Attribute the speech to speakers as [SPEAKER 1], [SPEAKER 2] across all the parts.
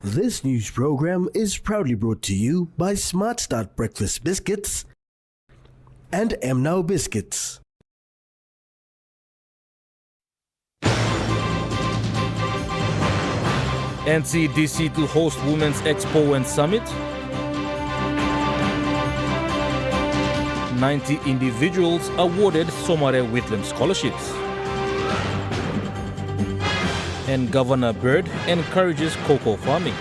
[SPEAKER 1] This news program is proudly brought to you by Smart Start Breakfast Biscuits and Now Biscuits.
[SPEAKER 2] NCDC to host Women's Expo and Summit. 90 individuals awarded Somare Whitlam scholarships. And Governor Bird encourages cocoa farming.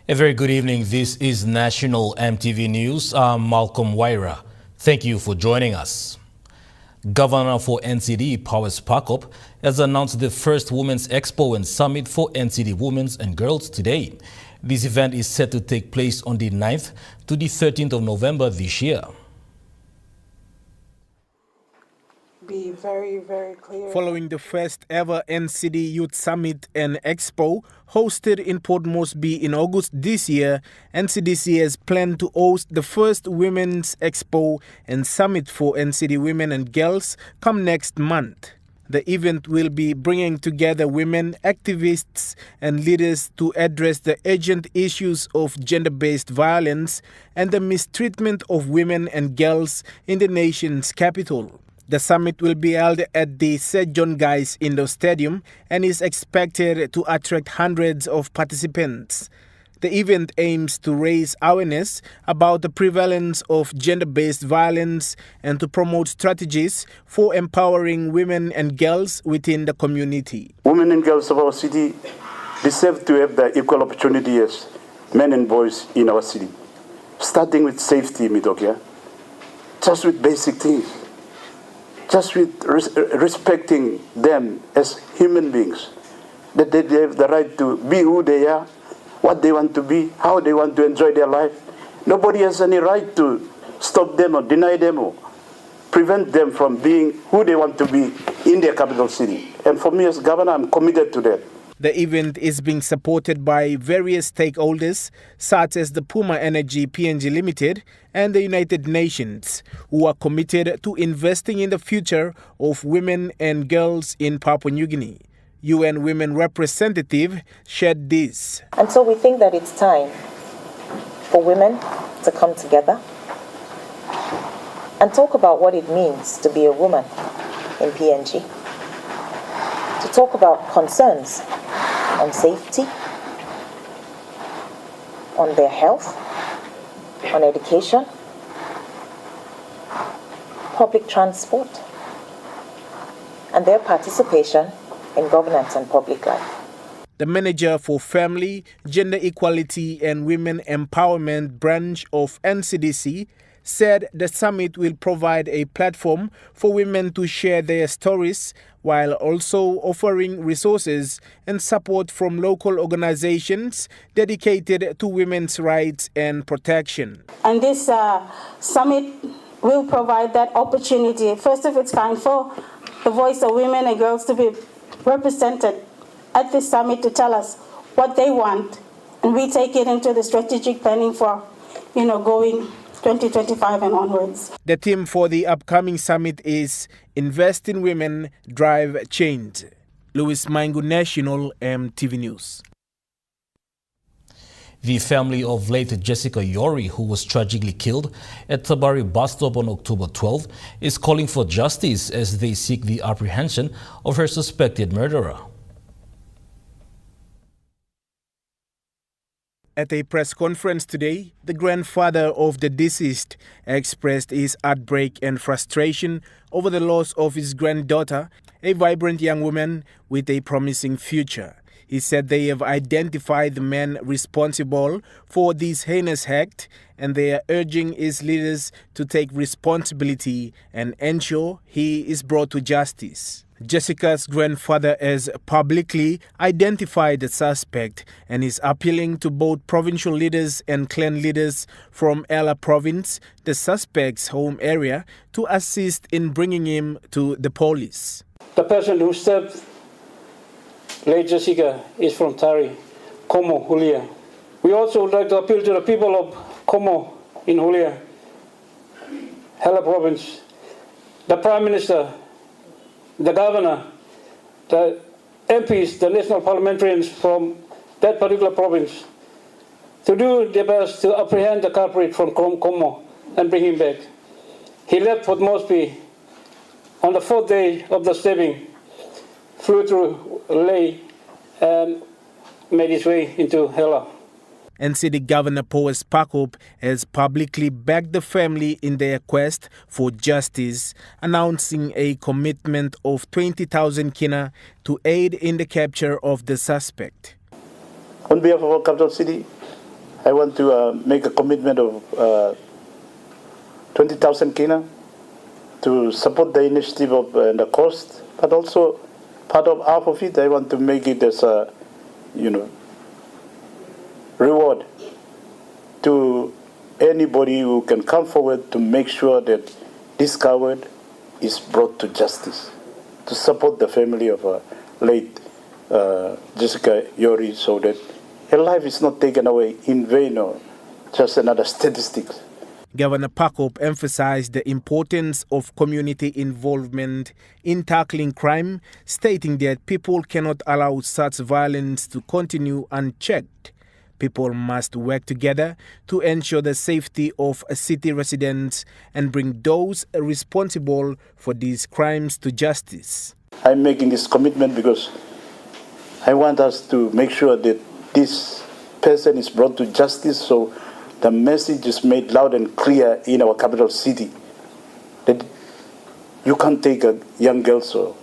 [SPEAKER 2] A very good evening. This is National EMTV News. I'm Malcolm Waira. Thank you for joining us. Governor for NCD, Powers Pakop, has announced the first Women's Expo and Summit for NCD women and girls today. This event is set to take place on the 9th to the 13th of November this year.
[SPEAKER 3] Be very, very clear.
[SPEAKER 4] Following the first ever NCD Youth Summit and Expo hosted in Port Moresby in August this year, NCDC has planned to host the first Women's Expo and Summit for NCD women and girls come next month. The event will be bringing together women, activists and leaders to address the urgent issues of gender-based violence and the mistreatment of women and girls in the nation's capital. The summit will be held at the Sir John Guy's Indoor Stadium and is expected to attract hundreds of participants. The event aims to raise awareness about the prevalence of gender-based violence and to promote strategies for empowering women and girls within the community.
[SPEAKER 5] Women and girls of our city deserve to have the equal opportunity as men and boys in our city. Starting with safety, Midokia, just with basic things. Just with respecting them as human beings, that they have the right to be who they are, what they want to be, how they want to enjoy their life. Nobody has any right to stop them or deny them or prevent them from being who they want to be in their capital city. And for me as governor, I'm committed to that.
[SPEAKER 4] The event is being supported by various stakeholders such as the Puma Energy PNG Limited and the United Nations, who are committed to investing in the future of women and girls in Papua New Guinea. UN Women Representative shared this.
[SPEAKER 6] And so we think that it's time for women to come together and talk about what it means to be a woman in PNG, to talk about concerns on safety, on their health, on education, public transport, and their participation in governance and public life.
[SPEAKER 4] The manager for Family, Gender Equality and Women Empowerment branch of NCDC said the summit will provide a platform for women to share their stories while also offering resources and support from local organizations dedicated to women's rights and protection.
[SPEAKER 7] And this summit will provide that opportunity, first of its kind, for the voice of women and girls to be represented at this summit to tell us what they want, and we take it into the strategic planning for, going 2025 and onwards.
[SPEAKER 4] The theme for the upcoming summit is Invest in Women, Drive Change. Louis Maingu, National EMTV News.
[SPEAKER 2] The family of late Jessica Yori, who was tragically killed at Tabari bus stop on October 12, is calling for justice as they seek the apprehension of her suspected murderer.
[SPEAKER 4] At a press conference today, the grandfather of the deceased expressed his heartbreak and frustration over the loss of his granddaughter, a vibrant young woman with a promising future. He said they have identified the man responsible for this heinous act and they are urging his leaders to take responsibility and ensure he is brought to justice. Jessica's grandfather has publicly identified the suspect and is appealing to both provincial leaders and clan leaders from Ella Province, the suspect's home area, to assist in bringing him to the police.
[SPEAKER 8] The person who stabbed late Jessica is from Tari, Como, Hulia. We also would like to appeal to the people of Como in Hulia, Ella Province, the Prime Minister, the governor, the MPs, the national parliamentarians from that particular province, to do their best to apprehend the culprit from Como and bring him back. He left Port Moresby on the 4th day of the stabbing, flew through Ley and made his way into Hela.
[SPEAKER 4] NCD Governor Powes Pakop has publicly backed the family in their quest for justice, announcing a commitment of 20,000 kina to aid in the capture of the suspect.
[SPEAKER 5] On behalf of our capital city, I want to make a commitment of 20,000 kina to support the initiative of the cost, but also part of half of it, I want to make it as a, reward to anybody who can come forward to make sure that this coward is brought to justice, to support the family of late Jessica Yori, so that her life is not taken away in vain or just another statistics.
[SPEAKER 4] Governor Pakop emphasized the importance of community involvement in tackling crime, stating that people cannot allow such violence to continue unchecked. People must work together to ensure the safety of city residents and bring those responsible for these crimes to justice.
[SPEAKER 5] I'm making this commitment because I want us to make sure that this person is brought to justice, so the message is made loud and clear in our capital city that you can't take a young girl's or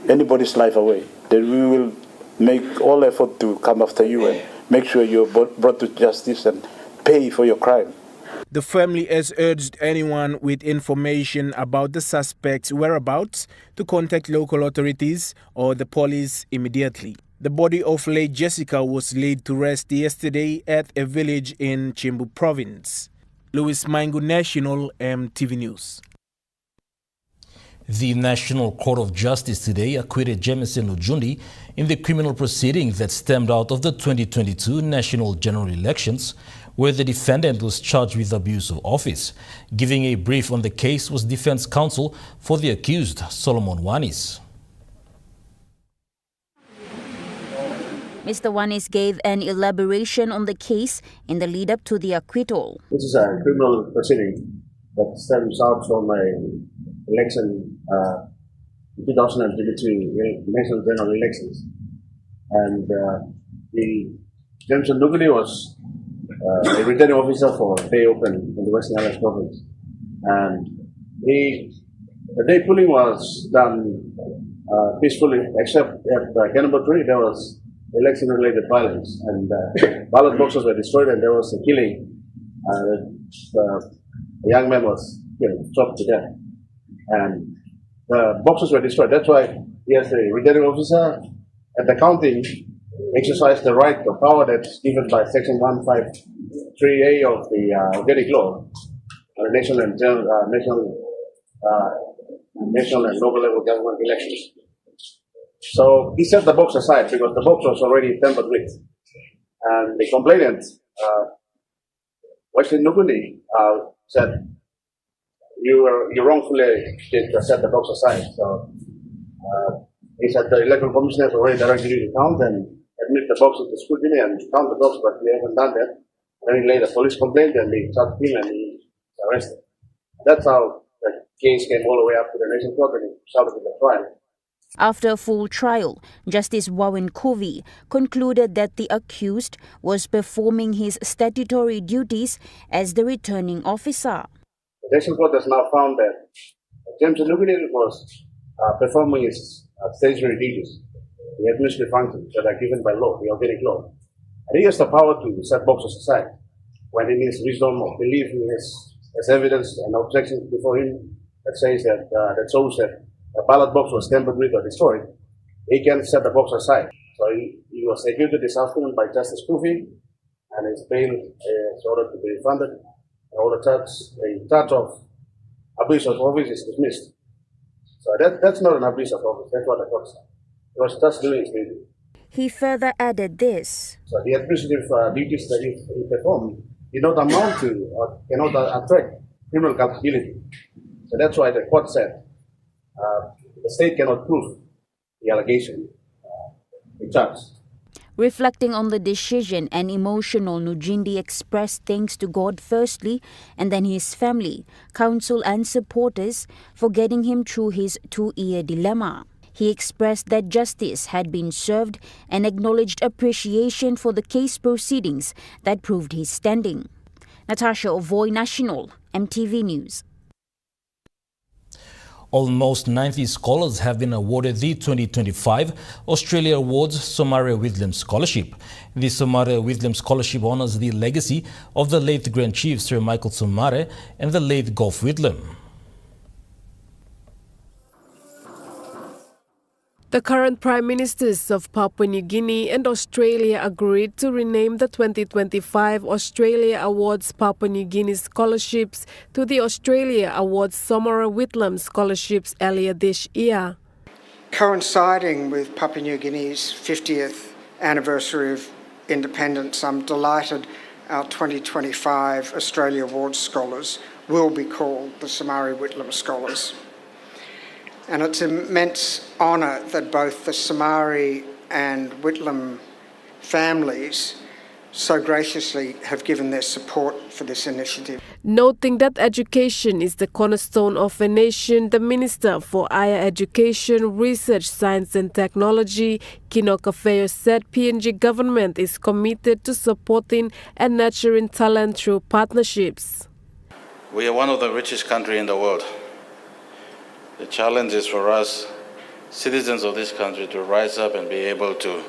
[SPEAKER 5] anybody's life away, that we will make all effort to come after you and make sure you're brought to justice and pay for your crime.
[SPEAKER 4] The family has urged anyone with information about the suspect's whereabouts to contact local authorities or the police immediately. The body of late Jessica was laid to rest yesterday at a village in Chimbu province. Louis Maingu, National EMTV News.
[SPEAKER 2] The National Court of Justice today acquitted Jameson Ojundi in the criminal proceeding that stemmed out of the 2022 national general elections, where the defendant was charged with abuse of office. Giving a brief on the case was defense counsel for the accused, Solomon Wanis.
[SPEAKER 9] Mr. Wanis gave an elaboration on the case in the lead-up to the acquittal.
[SPEAKER 10] This is a criminal proceeding that stems out from an election, 2022 national general elections. And the Jameson Nuguli was a returning officer for Day Open in the Western Highlands province. And the day polling was done peacefully, except at Cannibal Tree there was election-related violence, and ballot boxes were destroyed, and there was a killing. A young man was chopped to death, and the boxes were destroyed. That's why he, as the returning officer at the counting, exercised the right or power that's given by Section 153A of the Organic Law, national and local level government elections. So he set the box aside because the box was already tampered with. And the complainant, Wesley Nuguni, said, you wrongfully did set the box aside. So he said the electoral commissioners already directed you to count and admit the box to scrutiny and count the box, but we haven't done that. Then he laid a police complaint and they charged him and he was arrested. That's how the case came all the way up to the National Court and it resulted in the trial.
[SPEAKER 9] After a full trial, Justice Wawin Kovi concluded that the accused was performing his statutory duties as the returning officer.
[SPEAKER 10] The National Court has now found that James Nuguli was performing his statutory duties, the administrative functions that are given by law, the organic law. And he has the power to set boxes aside when in his wisdom or belief he has evidence and objections before him that says that shows that a ballot box was tampered with or destroyed. He can set the box aside. So he was executed this afternoon by Justice Kofi, and his bail is ordered to be refunded. And all the charge of abuse of office is dismissed. So that's not an abuse of office. That's what the court said. He was just doing his duty.
[SPEAKER 9] He further added this.
[SPEAKER 10] So the administrative duties that he performed did not amount to or cannot attract criminal culpability. So that's why the court said the state cannot prove the allegation, the charge.
[SPEAKER 9] Reflecting on the decision and emotional, Nujindi expressed thanks to God firstly and then his family, council and supporters for getting him through his 2-year dilemma. He expressed that justice had been served and acknowledged appreciation for the case proceedings that proved his standing. Natasha Ovoy, National, MTV News.
[SPEAKER 2] Almost 90 scholars have been awarded the 2025 Australia Awards Somaria Whitlam Scholarship. The Somaria Whitlam Scholarship honours the legacy of the late Grand Chief Sir Michael Somare and the late Gough Whitlam.
[SPEAKER 11] The current Prime Ministers of Papua New Guinea and Australia agreed to rename the 2025 Australia Awards Papua New Guinea Scholarships to the Australia Awards Somaria Whitlam Scholarships earlier this year.
[SPEAKER 12] Coinciding with Papua New Guinea's 50th anniversary of independence, I'm delighted our 2025 Australia Awards Scholars will be called the Somaria Whitlam Scholars. And it's an immense honour that both the Somare and Whitlam families so graciously have given their support for this initiative.
[SPEAKER 11] Noting that education is the cornerstone of a nation, the Minister for Higher Education, Research, Science and Technology, Kino Kafeo, said PNG government is committed to supporting and nurturing talent through partnerships.
[SPEAKER 13] We are one of the richest countries in the world. The challenge is for us, citizens of this country, to rise up and be able to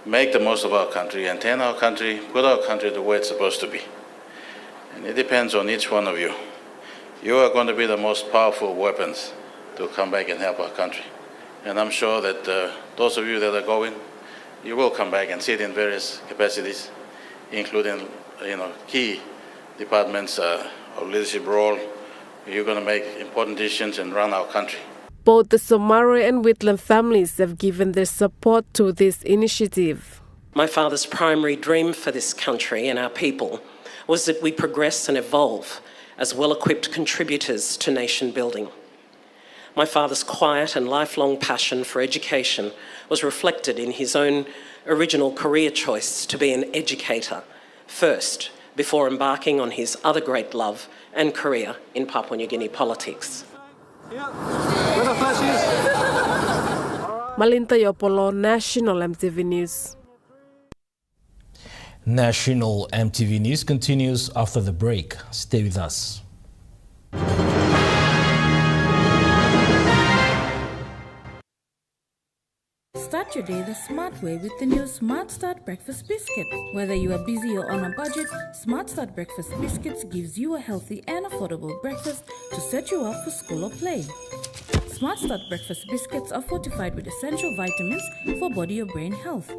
[SPEAKER 13] make the most of our country and turn our country, put our country the way it's supposed to be. And it depends on each one of you. You are going to be the most powerful weapons to come back and help our country. And I'm sure that those of you that are going, you will come back and sit in various capacities, including key departments of leadership role. You're going to make important decisions and run our country.
[SPEAKER 11] Both the Somare and Whitlam families have given their support to this initiative.
[SPEAKER 14] My father's primary dream for this country and our people was that we progress and evolve as well-equipped contributors to nation building. My father's quiet and lifelong passion for education was reflected in his own original career choice to be an educator first, before embarking on his other great love and career in Papua New Guinea politics.
[SPEAKER 11] Malinta Yopolo, National MTV News.
[SPEAKER 2] National MTV News continues after the break. Stay with us.
[SPEAKER 15] Start your day the smart way with the new Smart Start Breakfast Biscuit. Whether you are busy or on a budget, Smart Start Breakfast Biscuits gives you a healthy and affordable breakfast to set you up for school or play. Smart Start Breakfast Biscuits are fortified with essential vitamins for body or brain health.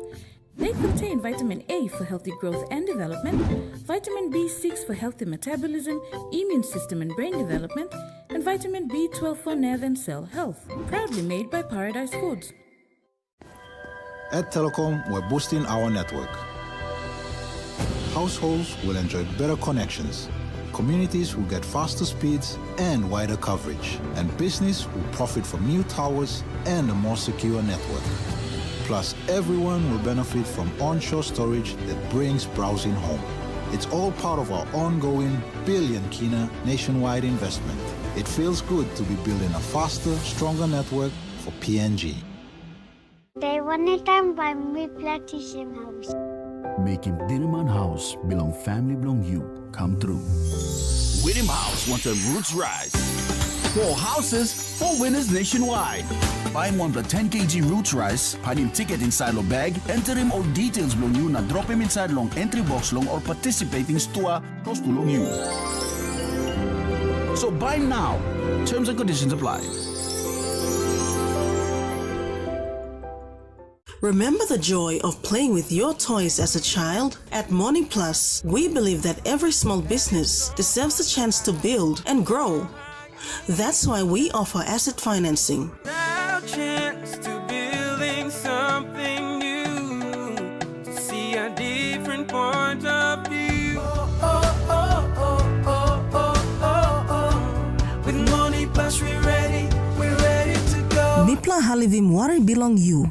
[SPEAKER 15] They contain vitamin A for healthy growth and development, vitamin B6 for healthy metabolism, immune system and brain development, and vitamin B12 for nerve and cell health. Proudly made by Paradise Foods.
[SPEAKER 16] At Telecom, we're boosting our network. Households will enjoy better connections. Communities will get faster speeds and wider coverage. And business will profit from new towers and a more secure network. Plus, everyone will benefit from onshore storage that brings browsing home. It's all part of our ongoing billion kina nationwide investment. It feels good to be building a faster, stronger network for PNG.
[SPEAKER 17] They wanted time by me plantation house.
[SPEAKER 18] Making Diliman House belong family belong you come true.
[SPEAKER 19] William House wants a roots rise. 4 houses, 4 winners nationwide. Buying one of the 10 kg roots rice, find him ticket inside your bag, enter him all details belong you, now drop him inside long entry box long or participating store close to long you. So buy now. Terms and conditions apply.
[SPEAKER 20] Remember the joy of playing with your toys as a child? At Morning Plus, we believe that every small business deserves a chance to build and grow. That's why we offer asset financing.
[SPEAKER 21] Our chance to building something new, to see a different point of view. With Morning Plus, we're ready to go.
[SPEAKER 20] Itulah halivim wari belong you.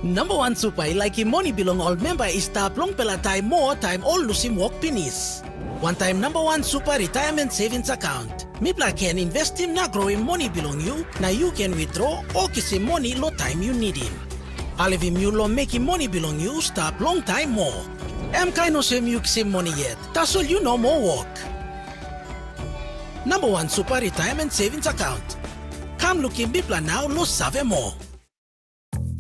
[SPEAKER 1] Nambawan supay like money belong all member is tap long pela time more time all lusim work pinis. One time Nambawan super retirement savings account. Mipla can invest him na growing money belong you. Now you can withdraw or kisi money lo time you need him. Halivim you lo making money belong you stop long time more. Kaino sem you kisi money yet. That's all you know more work. Nambawan super retirement savings account. Come looking Mipla now lo save more.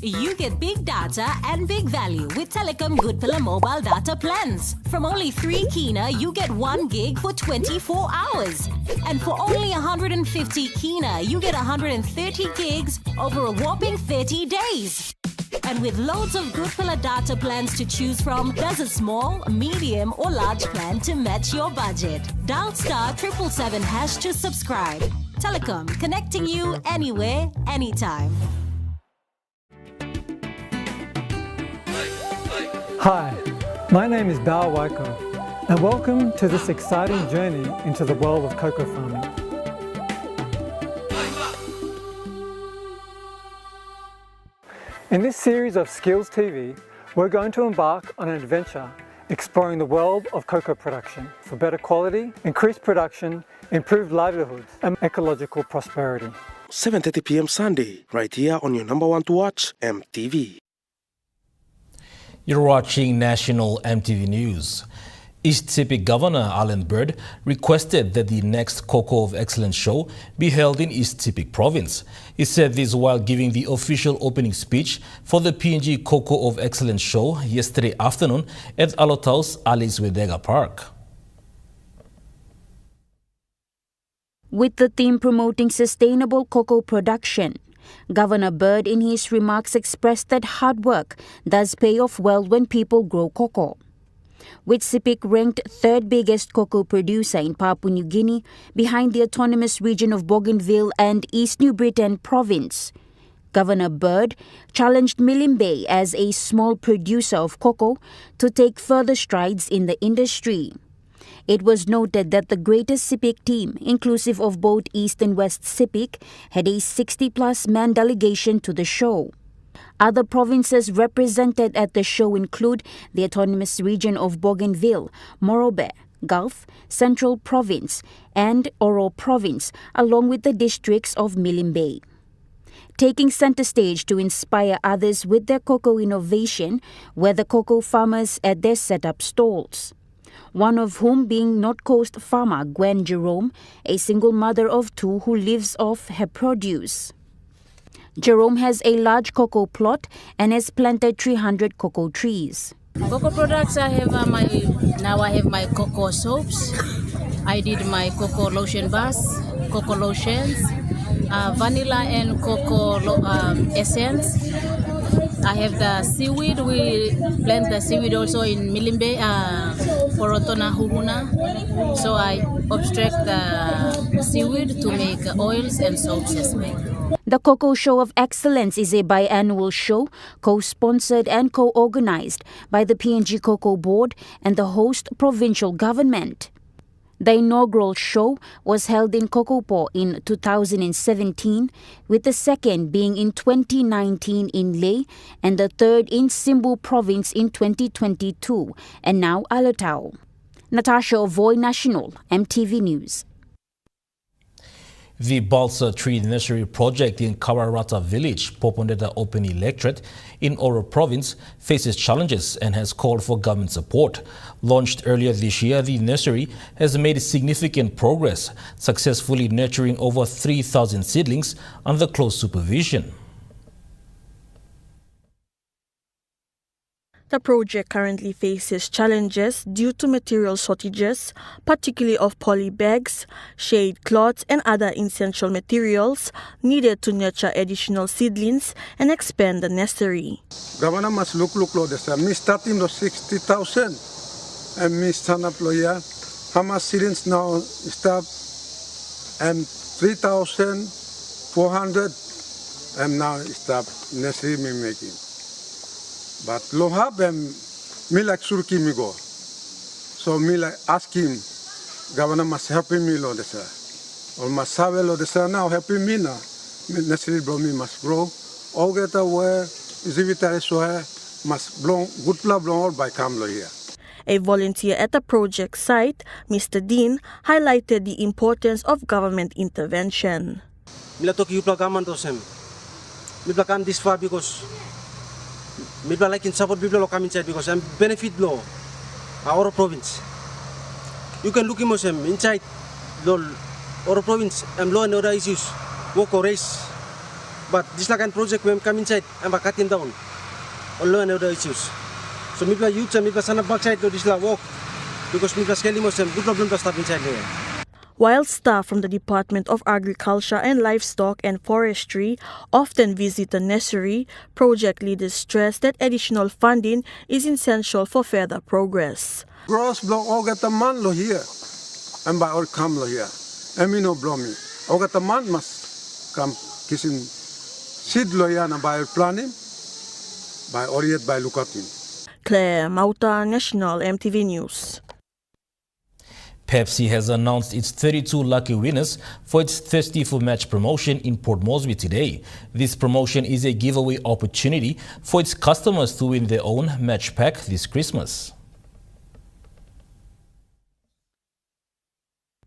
[SPEAKER 22] You get big data and big value with Telecom Goodpilla mobile data plans. From only 3 kina, you get 1 gig for 24 hours. And for only 150 kina, you get 130 gigs over a whopping 30 days. And with loads of Goodpilla data plans to choose from, there's a small, medium or large plan to match your budget. Dial *777# to subscribe. Telecom, connecting you anywhere, anytime.
[SPEAKER 23] Hi, my name is Bao Waiko, and welcome to this exciting journey into the world of cocoa farming. In this series of Skills TV, we're going to embark on an adventure exploring the world of cocoa production for better quality, increased production, improved livelihoods, and ecological prosperity.
[SPEAKER 24] 7:30 p.m. Sunday, right here on your number one to watch, EMTV.
[SPEAKER 2] You're watching National EMTV News. East Sepik Governor Alan Bird requested that the next Cocoa of Excellence show be held in East Sepik Province. He said this while giving the official opening speech for the PNG Cocoa of Excellence show yesterday afternoon at Alotau's Alice Wedega Park.
[SPEAKER 9] With the theme promoting sustainable cocoa production, Governor Bird in his remarks expressed that hard work does pay off well when people grow cocoa. With Sepik ranked 3rd biggest cocoa producer in Papua New Guinea behind the autonomous region of Bougainville and East New Britain province, Governor Bird challenged Milne Bay as a small producer of cocoa to take further strides in the industry. It was noted that the Greater Sepik team, inclusive of both East and West Sepik, had a 60-plus man delegation to the show. Other provinces represented at the show include the Autonomous Region of Bougainville, Morobe, Gulf, Central Province, and Oro Province, along with the districts of Milne Bay. Taking center stage to inspire others with their cocoa innovation were the cocoa farmers at their set-up stalls. One of whom being North Coast farmer Gwen Jerome, a single mother of 2 who lives off her produce. Jerome has a large cocoa plot and has planted 300 cocoa trees.
[SPEAKER 25] Cocoa products, I have my cocoa soaps. I did my cocoa lotion bars, cocoa lotions, vanilla and cocoa essence. I have the seaweed. We plant the seaweed also in Milne Bay, Porotona Huruna. So I abstract the seaweed to make oils and soaps as well.
[SPEAKER 9] The Cocoa Show of Excellence is a biannual show co-sponsored and co-organized by the PNG Cocoa Board and the host provincial government. The inaugural show was held in Kokopo in 2017, with the second being in 2019 in Leh and the third in Simbu Province in 2022, and now Alotau. Natasha Ovoy, National, EMTV News.
[SPEAKER 2] The Balsa Tree Nursery project in Kawarata Village, Poponeta Open Electorate in Oro Province, faces challenges and has called for government support. Launched earlier this year, the nursery has made significant progress, successfully nurturing over 3,000 seedlings under close supervision.
[SPEAKER 26] The project currently faces challenges due to material shortages, particularly of poly bags, shade cloths and other essential materials needed to nurture additional seedlings and expand the nursery.
[SPEAKER 27] Governor must look this. Me starting to 60,000 and me stand up lawyer. How much seedlings now start and 3,400 and now start nursery me making. But lo have me like surki me go. So me like ask him, Governor must help me lo desa. Or must have lo desa now helping me now. Nursery blomi must grow. All get aware, exhibitors must belong, good plan belong by Kamlo here.
[SPEAKER 26] A volunteer at the project site, Mr. Dean, highlighted the importance of government intervention.
[SPEAKER 3] Mila toki upla government osem. Mila come this far because Mila like in support people lo come inside because I'm benefit law our province. You can look him inside our province and law and other issues work or race. But this like project when come inside and cut him down on law and other issues. So Mila youth and Mila sana backside to this la work because Mila scaling good problem to stop inside there.
[SPEAKER 26] While staff from the Department of Agriculture and Livestock and Forestry often visit the nursery, project leaders stress that additional funding is essential for further progress.
[SPEAKER 27] Gross block all get a man lo here, and by all come lo here. And me no blow me. All get a man must come kissing seed lo here and by planning, by all yet by look at him.
[SPEAKER 26] Claire Mauta, National EMTV News.
[SPEAKER 2] Pepsi has announced its 32 lucky winners for its Thirsty for Match promotion in Port Moresby today. This promotion is a giveaway opportunity for its customers to win their own match pack this Christmas.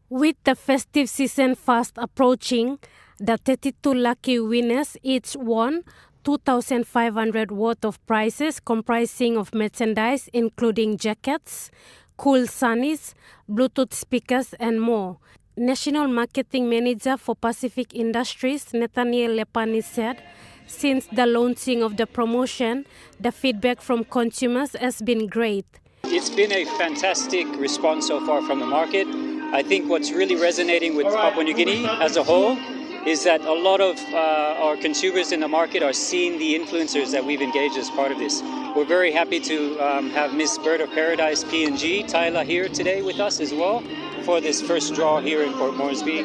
[SPEAKER 4] With the festive season fast approaching, the 32 lucky winners each won 2,500 worth of prizes comprising of merchandise including jackets, cool sunnies, Bluetooth speakers and more. National Marketing Manager for Pacific Industries, Nathaniel Lepani said, since the launching of the promotion, the feedback from consumers has been great.
[SPEAKER 5] It's been a fantastic response so far from the market. I think what's really resonating with Papua New Guinea as a whole is that a lot of our consumers in the market are seeing the influencers that we've engaged as part of this. We're very happy to have Miss Bird of Paradise PNG, Tyler, here today with us as well for this first draw here in Port Moresby,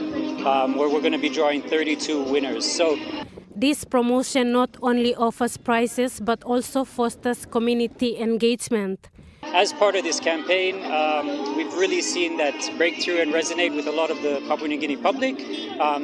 [SPEAKER 5] where we're going to be drawing 32 winners. So
[SPEAKER 4] this promotion not only offers prizes but also fosters community engagement.
[SPEAKER 5] As part of this campaign, we've really seen that breakthrough and resonate with a lot of the Papua New Guinea public.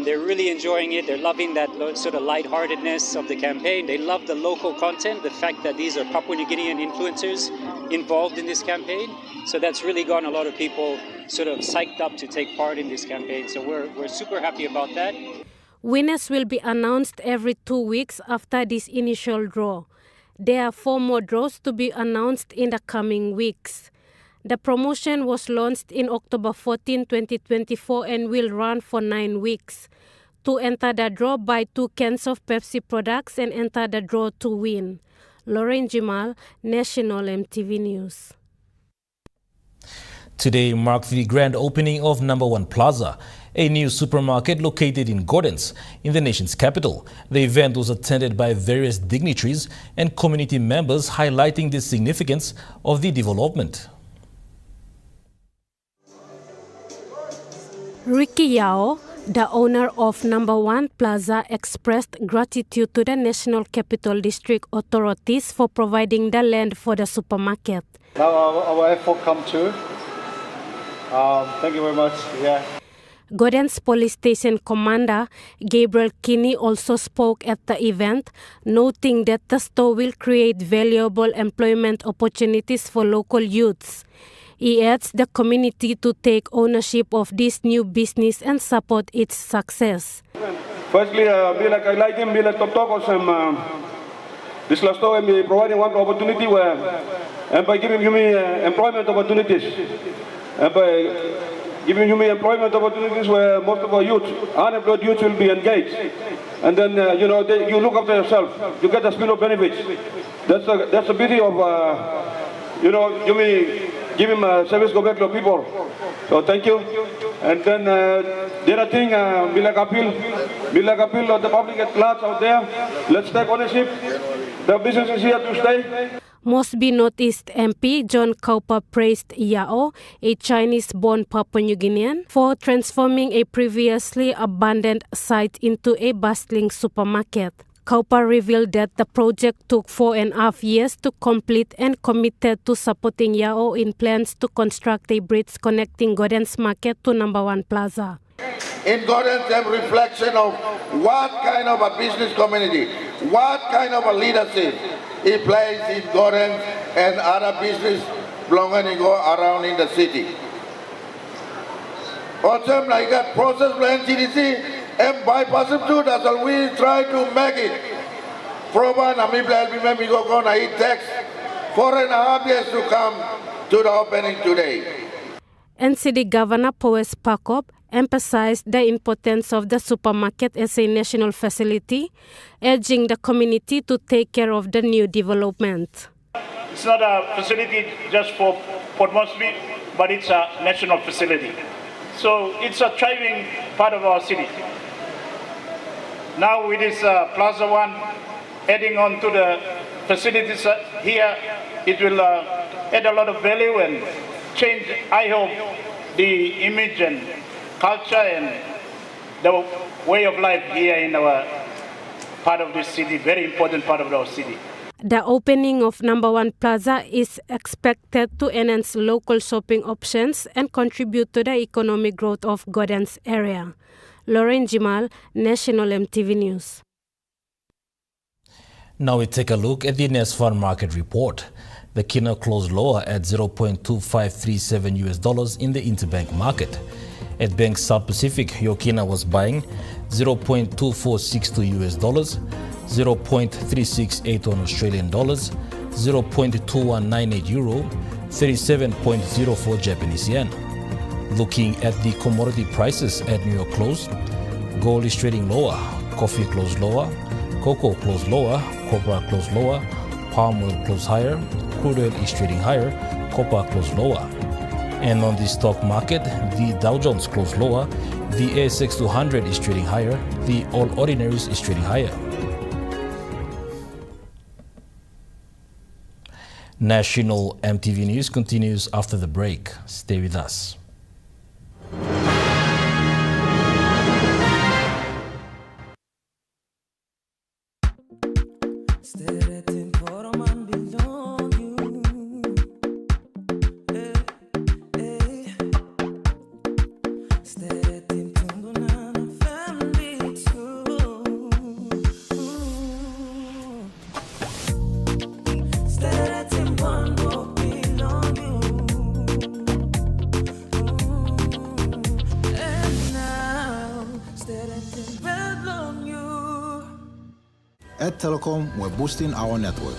[SPEAKER 5] They're really enjoying it. They're loving that sort of lightheartedness of the campaign. They love the local content, the fact that these are Papua New Guinean influencers involved in this campaign. So that's really gotten a lot of people sort of psyched up to take part in this campaign. So we're super happy about that.
[SPEAKER 4] Winners will be announced every 2 weeks after this initial draw. There are 4 more draws to be announced in the coming weeks. The promotion was launched in October 14, 2024 and will run for 9 weeks. To enter the draw, buy 2 cans of Pepsi products and enter the draw to win. Lauren Jimal, National EMTV News.
[SPEAKER 2] Today marked the grand opening of Nambawan Plaza, a new supermarket located in Gordons, in the nation's capital. The event was attended by various dignitaries and community members, highlighting the significance of the development.
[SPEAKER 4] Ricky Yao, the owner of Nambawan Plaza, expressed gratitude to the National Capital District authorities for providing the land for the supermarket.
[SPEAKER 6] Now our effort come true. Thank you very much. Yeah.
[SPEAKER 4] Gordon's Police Station Commander Gabriel Kinney also spoke at the event, noting that the store will create valuable employment opportunities for local youths. He adds the community to take ownership of this new business and support its success.
[SPEAKER 6] Firstly, I like him, this last store and providing one opportunity where, and by giving me employment opportunities, and by giving you employment opportunities where most of our youth, unemployed youth, will be engaged. And then, you look after yourself. You get the spill of benefits. That's the beauty of, you may give him service go back to people. So thank you. And then the other thing, Bilak appeal of the public at large out there. Let's take ownership. The business is here to stay.
[SPEAKER 4] Moresby Northeast MP John Kaupa praised Yao, a Chinese-born Papua New Guinean, for transforming a previously abandoned site into a bustling supermarket. Kaupa revealed that the project took 4.5 years to complete and committed to supporting Yao in plans to construct a bridge connecting Gordon's Market to Nambawan Plaza.
[SPEAKER 7] in Gordon's a reflection of what kind of a business community, what kind of a leadership he plays in Gordon and other business belonging around in the city. Also, like that process plan CDC and bypass too, that's all we try to make it. Proba na mi plan we go gonna eat tax 4.5 years to come to the opening today.
[SPEAKER 4] NCD Governor Powes Pakop emphasized the importance of the supermarket as a national facility, urging the community to take care of the new development.
[SPEAKER 8] It's not a facility just for Port Moresby, but it's a national facility. So it's a thriving part of our city. Now with this Plaza One, adding on to the facilities here, it will add a lot of value and change, I hope, the image and culture and the way of life here in our part of this city, very important part of our city.
[SPEAKER 4] The opening of Nambawan Plaza is expected to enhance local shopping options and contribute to the economic growth of Gordon's area. Lauren Jimal, National EMTV News.
[SPEAKER 2] Now we take a look at the Nesfar market report. The kina closed lower at $0.2537 in the interbank market. At Bank South Pacific, your kina was buying $0.2462, 0.368 Australian dollars, 0.2198 euro, 37.04 Japanese yen. Looking at the commodity prices at New York close, gold is trading lower, coffee closed lower, cocoa closed lower, copra closed lower, palm oil closed higher, crude oil is trading higher, copper closed lower. And on the stock market, the Dow Jones closed lower, the ASX 200 is trading higher, the All Ordinaries is trading higher. National EMTV News continues after the break. Stay with us.
[SPEAKER 16] At Telecom, we're boosting our network.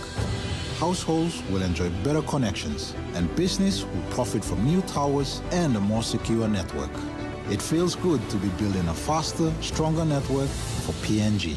[SPEAKER 16] Households will enjoy better connections, and business will profit from new towers and a more secure network. It feels good to be building a faster, stronger network for PNG.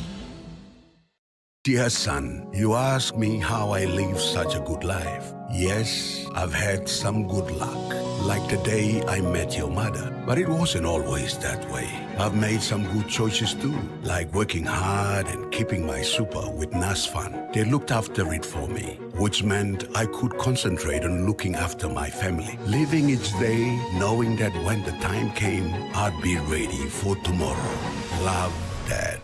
[SPEAKER 10] Dear son, you ask me how I live such a good life. Yes, I've had some good luck, like the day I met your mother. But it wasn't always that way. I've made some good choices too, like working hard and keeping my super with NASFAN. They looked after it for me, which meant I could concentrate on looking after my family. Living each day, knowing that when the time came, I'd be ready for tomorrow. Love, Dad.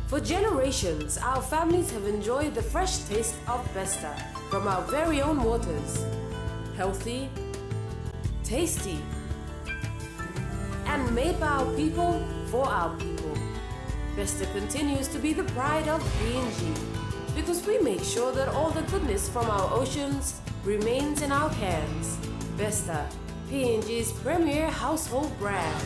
[SPEAKER 11] For generations, our families have enjoyed the fresh taste of Besta from our very own waters. Healthy, tasty, and made by our people for our people. Besta continues to be the pride of PNG because we make sure that all the goodness from our oceans remains in our hands. Besta, PNG's premier household brand.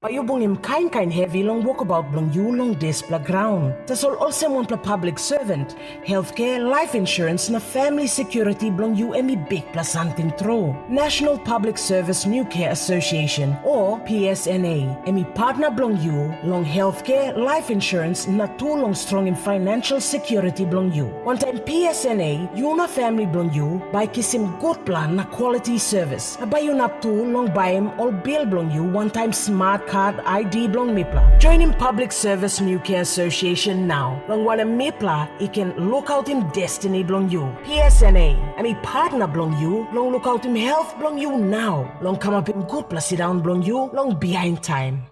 [SPEAKER 12] Payubong im kain heavy long walkabout blong you long display ground. Tasol also one public servant, healthcare, life insurance na family security blong you emi big plus something throw. National Public Service New Care Association or PSNA. Emi partner blong you long healthcare, life insurance na too long strong in financial security blong you. One time PSNA, you na family blong you by kisim good plan na quality service. Abay you nap too long buy him all bill blong you one time smart card ID blong Mipla. Join in Public Service New Care Association now. Long wana Mipla, he can look out him destiny blong you. PSNA, I mean partner blong you. Long look out him health blong you now. Long come up him good plus sit down blong you. Long behind time.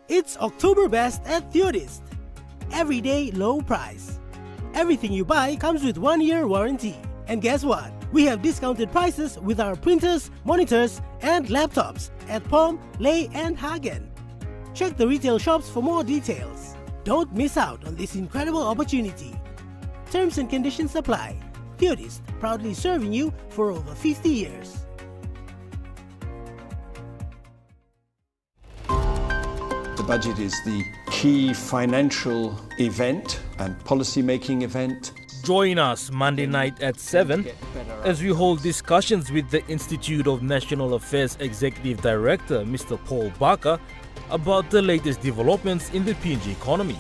[SPEAKER 1] It's Oktoberfest at Theodist. Every day low price. Everything you buy comes with 1-year warranty.
[SPEAKER 13] And guess what? We have discounted prices with our printers, monitors, and laptops at Palm, Lay, and Hagen. Check the retail shops for more details. Don't miss out on this incredible opportunity. Terms and conditions apply. Theodist, proudly serving you for over 50 years.
[SPEAKER 14] The budget is the key financial event and policy-making event.
[SPEAKER 2] Join us Monday night at 7 as we hold discussions with the Institute of National Affairs Executive Director, Mr. Paul Barker, about the latest developments in the PNG economy.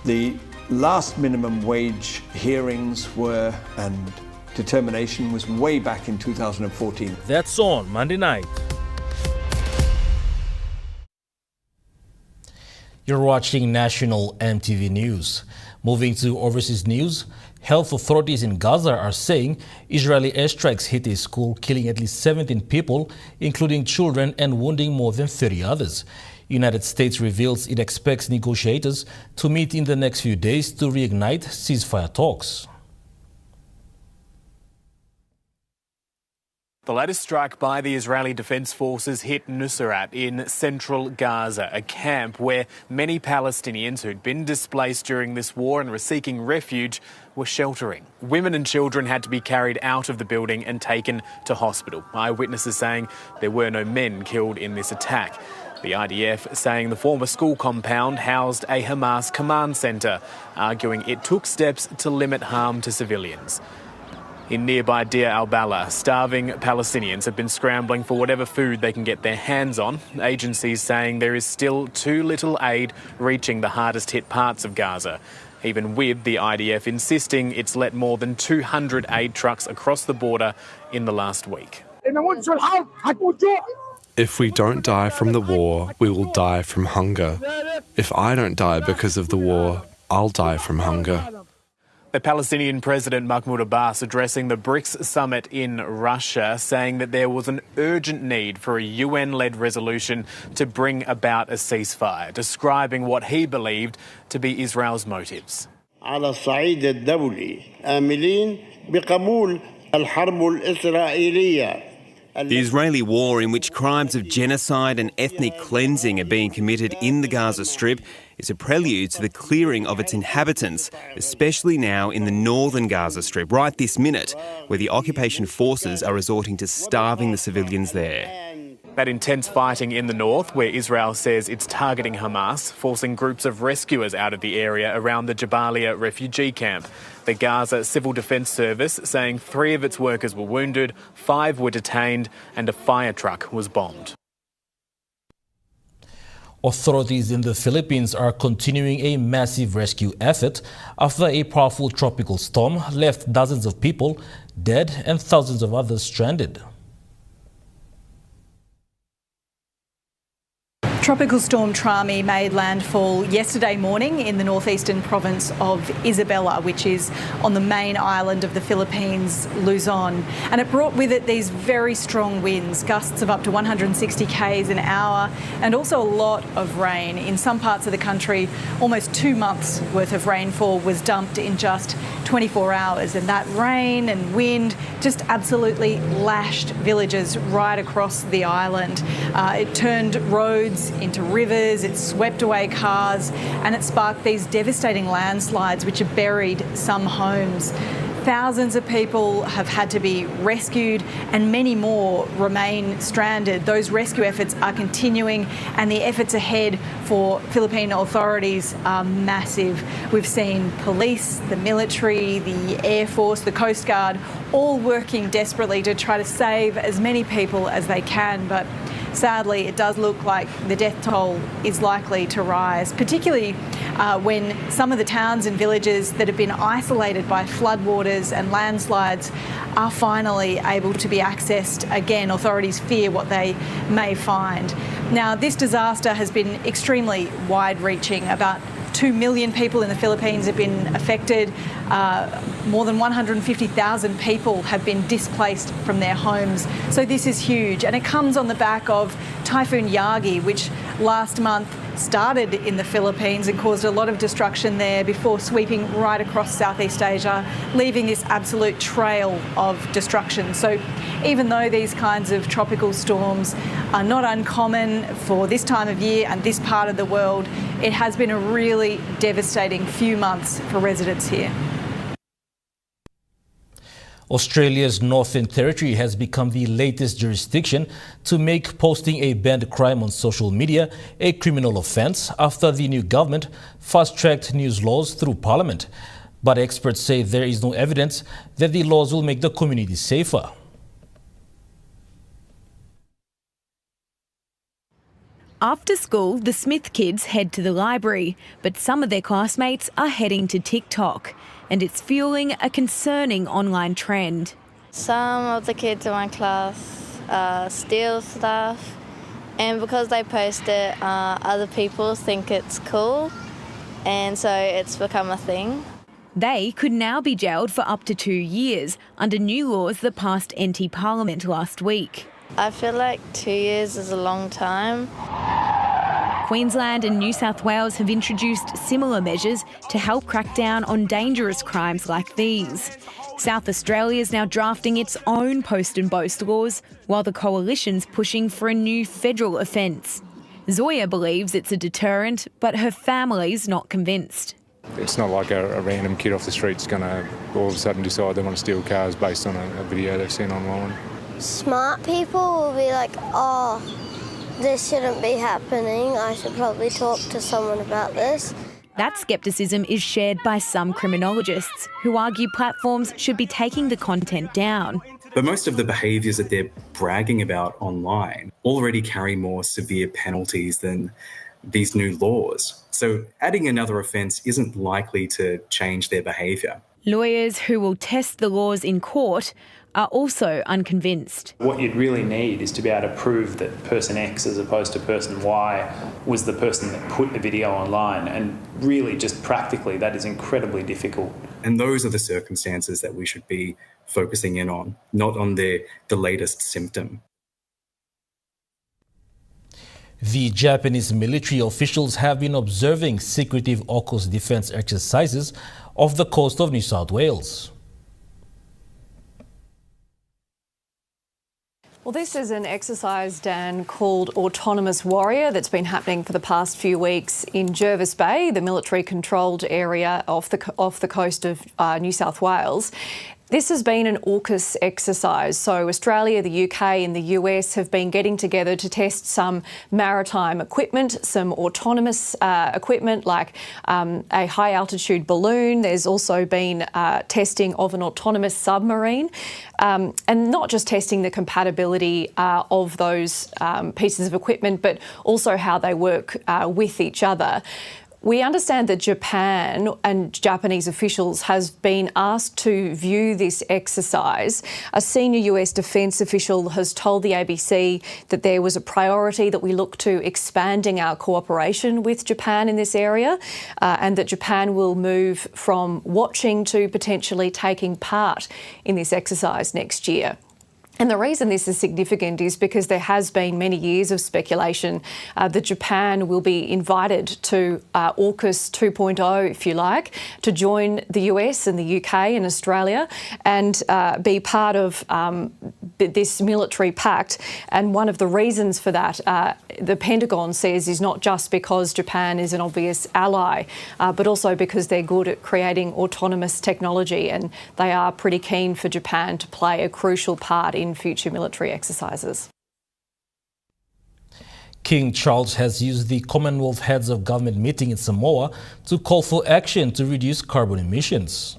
[SPEAKER 14] The last minimum wage hearings were and determination was way back in 2014.
[SPEAKER 2] That's on Monday night. You're watching National EMTV News. Moving to overseas news, health authorities in Gaza are saying Israeli airstrikes hit a school, killing at least 17 people, including children, and wounding more than 30 others. United States reveals it expects negotiators to meet in the next few days to reignite ceasefire talks.
[SPEAKER 15] The latest strike by the Israeli Defense Forces hit Nursery in central Gaza, a camp where many Palestinians who'd been displaced during this war and were seeking refuge were sheltering. Women and children had to be carried out of the building and taken to hospital. Eyewitnesses saying there were no men killed in this attack. The IDF saying the former school compound housed a Hamas command centre, arguing it took steps to limit harm to civilians. In nearby Deir al-Balah, starving Palestinians have been scrambling for whatever food they can get their hands on. Agencies saying there is still too little aid reaching the hardest hit parts of Gaza, even with the IDF insisting it's let more than 200 aid trucks across the border in the last week.
[SPEAKER 17] If we don't die from the war, we will die from hunger. If I don't die because of the war, I'll die from hunger.
[SPEAKER 15] The Palestinian President Mahmoud Abbas addressing the BRICS summit in Russia, saying that there was an urgent need for a UN-led resolution to bring about a ceasefire, describing what he believed to be Israel's motives.
[SPEAKER 18] على الصعيد الدولي آملين بقبول الحرب الإسرائيلية.
[SPEAKER 19] The Israeli war, in which crimes of genocide and ethnic cleansing are being committed in the Gaza Strip, is a prelude to the clearing of its inhabitants, especially now in the northern Gaza Strip, right this minute, where the occupation forces are resorting to starving the civilians there.
[SPEAKER 15] That intense fighting in the north, where Israel says it's targeting Hamas, forcing groups of rescuers out of the area around the Jabalia refugee camp. The Gaza Civil Defence Service saying 3 of its workers were wounded, 5 were detained, and a fire truck was bombed.
[SPEAKER 2] Authorities in the Philippines are continuing a massive rescue effort after a powerful tropical storm left dozens of people dead and thousands of others stranded.
[SPEAKER 21] Tropical storm Trami made landfall yesterday morning in the northeastern province of Isabela, which is on the main island of the Philippines, Luzon. And it brought with it these very strong winds, gusts of up to 160 k's an hour, and also a lot of rain. In some parts of the country, almost 2 months worth of rainfall was dumped in just 24 hours. And that rain and wind just absolutely lashed villages right across the island. It turned roads into rivers, it swept away cars, and it sparked these devastating landslides which have buried some homes. Thousands of people have had to be rescued and many more remain stranded. Those rescue efforts are continuing and the efforts ahead for Philippine authorities are massive. We've seen police, the military, the Air Force, the Coast Guard all working desperately to try to save as many people as they can, but sadly, it does look like the death toll is likely to rise, particularly when some of the towns and villages that have been isolated by floodwaters and landslides are finally able to be accessed again. Authorities fear what they may find. Now, this disaster has been extremely wide-reaching. About 2 million people in the Philippines have been affected. More than 150,000 people have been displaced from their homes. So this is huge. And it comes on the back of Typhoon Yagi, which last month started in the Philippines and caused a lot of destruction there before sweeping right across Southeast Asia, leaving this absolute trail of destruction. So even though these kinds of tropical storms are not uncommon for this time of year and this part of the world, it has been a really devastating few months for residents here.
[SPEAKER 2] Australia's Northern Territory has become the latest jurisdiction to make posting a banned crime on social media a criminal offence after the new government fast-tracked news laws through Parliament. But experts say there is no evidence that the laws will make the community safer.
[SPEAKER 3] After school, the Smith kids head to the library, but some of their classmates are heading to TikTok, and it's fueling a concerning online trend.
[SPEAKER 9] Some of the kids in my class steal stuff, and because they post it, other people think it's cool, and so it's become a thing.
[SPEAKER 3] They could now be jailed for up to 2 years under new laws that passed NT Parliament last week.
[SPEAKER 9] I feel like 2 years is a long time.
[SPEAKER 3] Queensland and New South Wales have introduced similar measures to help crack down on dangerous crimes like these. South Australia is now drafting its own post and boast laws, while the coalition's pushing for a new federal offence. Zoya believes it's a deterrent, but her family's not convinced.
[SPEAKER 20] It's not like a random kid off the street's going to all of a sudden decide they want to steal cars based on a video they've seen online.
[SPEAKER 22] Smart people will be like, oh, this shouldn't be happening. I should probably talk to someone about this.
[SPEAKER 3] That scepticism is shared by some criminologists who argue platforms should be taking the content down.
[SPEAKER 23] But most of the behaviours that they're bragging about online already carry more severe penalties than these new laws. So adding another offence isn't likely to change their behaviour.
[SPEAKER 3] Lawyers who will test the laws in court are also unconvinced.
[SPEAKER 24] What you'd really need is to be able to prove that person X as opposed to person Y was the person that put the video online, and really just practically that is incredibly difficult.
[SPEAKER 23] And those are the circumstances that we should be focusing in on, not on the latest symptom.
[SPEAKER 2] The Japanese military officials have been observing secretive Aukus defense exercises off the coast of New South Wales.
[SPEAKER 25] Well, this is an exercise, Dan, called Autonomous Warrior that's been happening for the past few weeks in Jervis Bay, the military-controlled area off the coast of New South Wales. This has been an Aukus exercise. So Australia, the UK and the US have been getting together to test some maritime equipment, some autonomous equipment like a high-altitude balloon. There's also been testing of an autonomous submarine, and not just testing the compatibility of those pieces of equipment, but also how they work with each other. We understand that Japan and Japanese officials has been asked to view this exercise. A senior US defence official has told the ABC that there was a priority that we look to expanding our cooperation with Japan in this area, and that Japan will move from watching to potentially taking part in this exercise next year. And the reason this is significant is because there has been many years of speculation that Japan will be invited to Aukus 2.0, if you like, to join the US and the UK and Australia and be part of this military pact. And one of the reasons for that, the Pentagon says, is not just because Japan is an obvious ally, but also because they're good at creating autonomous technology, and they are pretty keen for Japan to play a crucial part in future military exercises.
[SPEAKER 2] King Charles has used the Commonwealth Heads of Government meeting in Samoa to call for action to reduce carbon emissions.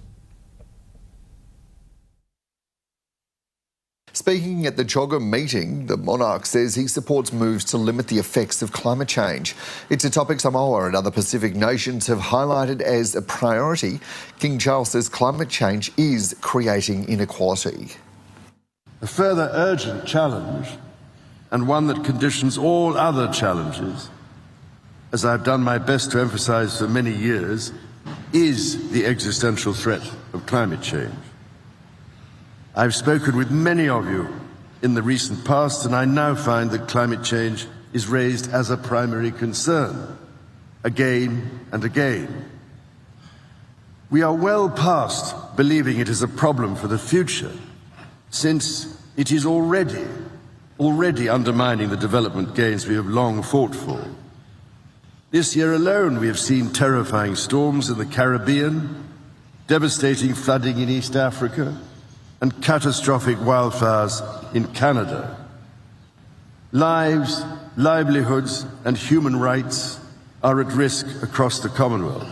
[SPEAKER 28] Speaking at the Chogga meeting, the monarch says he supports moves to limit the effects of climate change. It's a topic Samoa and other Pacific nations have highlighted as a priority. King Charles says climate change is creating inequality.
[SPEAKER 29] A further urgent challenge, and one that conditions all other challenges, as I've done my best to emphasise for many years, is the existential threat of climate change. I've spoken with many of you in the recent past, and I now find that climate change is raised as a primary concern again and again. We are well past believing it is a problem for the future, since it is already undermining the development gains we have long fought for. This year alone, we have seen terrifying storms in the Caribbean, devastating flooding in East Africa, and catastrophic wildfires in Canada. Lives, livelihoods, and human rights are at risk across the Commonwealth.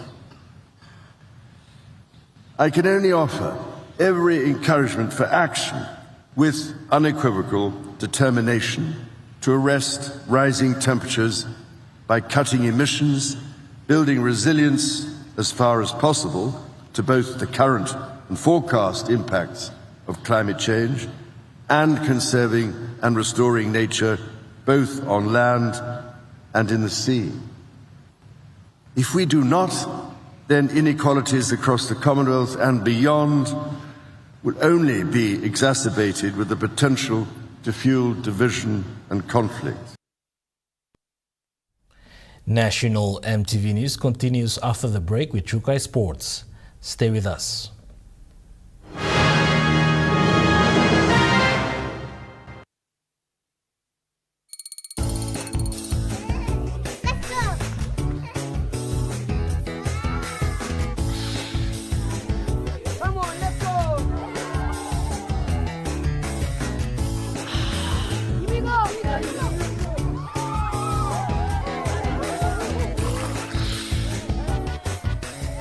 [SPEAKER 29] I can only offer every encouragement for action with unequivocal determination to arrest rising temperatures by cutting emissions, building resilience as far as possible to both the current and forecast impacts of climate change, and conserving and restoring nature both on land and in the sea. If we do not, then inequalities across the Commonwealth and beyond will only be exacerbated with the potential to fuel division and conflict.
[SPEAKER 2] National MTV News continues after the break with Chukai Sports. Stay with us.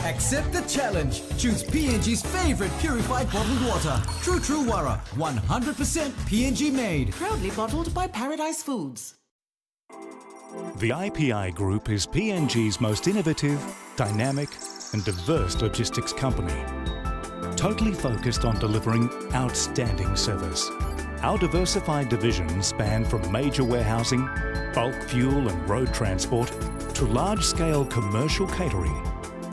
[SPEAKER 4] Accept the challenge. Choose PNG's favorite purified bottled water. True Wara, 100% PNG made.
[SPEAKER 5] Proudly bottled by Paradise Foods.
[SPEAKER 6] The IPI Group is PNG's most innovative, dynamic and diverse logistics company. Totally focused on delivering outstanding service. Our diversified divisions span from major warehousing, bulk fuel and road transport to large-scale commercial catering.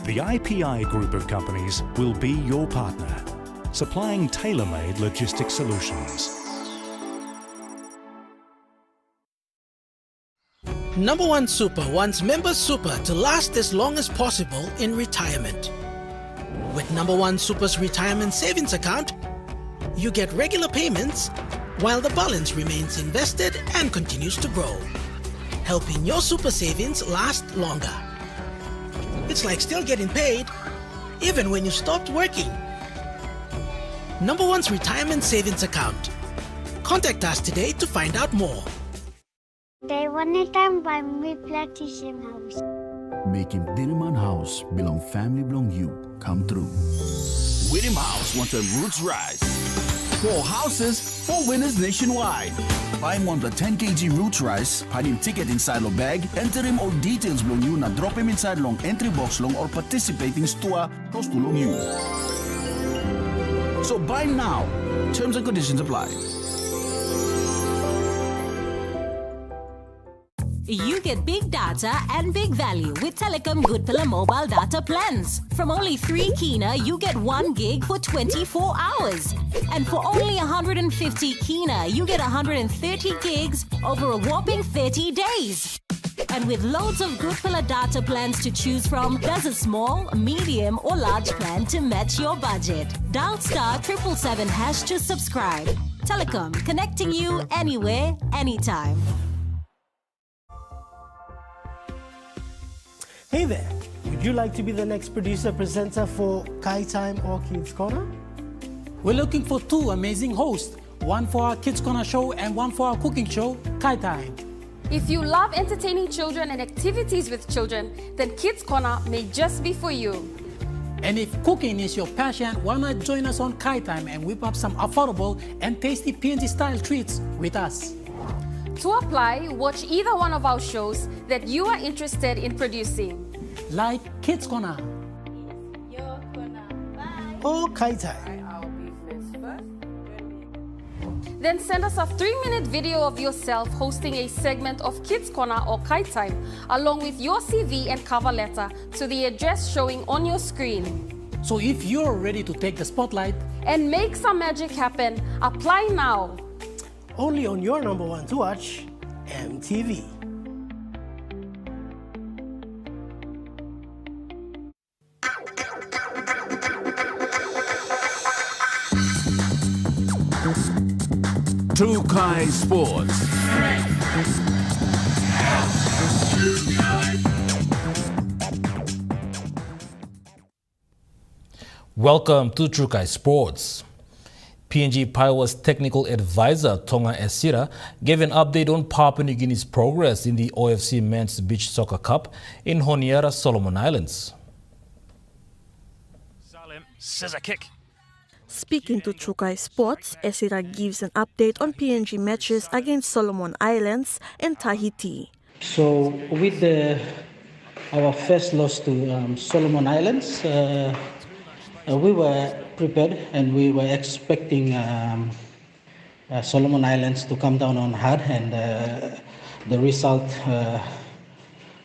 [SPEAKER 6] The IPI Group of companies will be your partner, supplying tailor-made logistics solutions.
[SPEAKER 1] Nambawan Super wants members Super to last as long as possible in retirement. With Nambawan Super's retirement savings account, you get regular payments while the balance remains invested and continues to grow, helping your super savings last longer. It's like still getting paid, even when you stopped working. Nambawan's retirement savings account. Contact us today to find out more.
[SPEAKER 7] They wanted time by me plantation house.
[SPEAKER 8] Making Dinaman House belong family belong you come true.
[SPEAKER 10] Whittam House wants a Roots Rice. 4 houses, 4 winners nationwide. Find one the 10 kg Roots Rice, find him ticket inside long bag, enter him all details belong you, na drop him inside long entry box long or participating store close to long you. So buy now. Terms and conditions apply.
[SPEAKER 16] You get big data and big value with Telecom Goodpilla mobile data plans. From only 3 kina, you get 1 gig for 24 hours. And for only 150 kina, you get 130 gigs over a whopping 30 days. And with loads of Goodpilla data plans to choose from, there's a small, medium or large plan to match your budget. Dial *777# to subscribe. Telecom, connecting you anywhere, anytime.
[SPEAKER 13] Hey there, would you like to be the next producer presenter for Kai Time or Kids Corner?
[SPEAKER 26] We're looking for 2 amazing hosts, one for our Kids Corner show and one for our cooking show, Kai Time.
[SPEAKER 27] If you love entertaining children and activities with children, then Kids Corner may just be for you.
[SPEAKER 26] And if cooking is your passion, why not join us on Kai Time and whip up some affordable and tasty PNG-style treats with us?
[SPEAKER 27] To apply, watch either one of our shows that you are interested in producing.
[SPEAKER 26] Like Kids Corner.
[SPEAKER 27] Your Corner. Bye.
[SPEAKER 13] Or Kai Time.
[SPEAKER 27] Then send us a 3-minute video of yourself hosting a segment of Kids Corner or Kai Time, along with your CV and cover letter to the address showing on your screen.
[SPEAKER 26] So if you're ready to take the spotlight
[SPEAKER 27] and make some magic happen, apply now.
[SPEAKER 13] Only on your number 1 to watch, MTV.
[SPEAKER 9] Trukai Sports.
[SPEAKER 2] Welcome to Trukai Sports. PNG Piowa's technical advisor Tonga Esira gave an update on Papua New Guinea's progress in the OFC Men's Beach Soccer Cup in Honiara, Solomon Islands.
[SPEAKER 11] Scissor kick.
[SPEAKER 12] Speaking to Trukai Sports, Esira gives an update on PNG matches against Solomon Islands and Tahiti.
[SPEAKER 26] So with our first loss to Solomon Islands, we were prepared and we were expecting Solomon Islands to come down on hard, and the result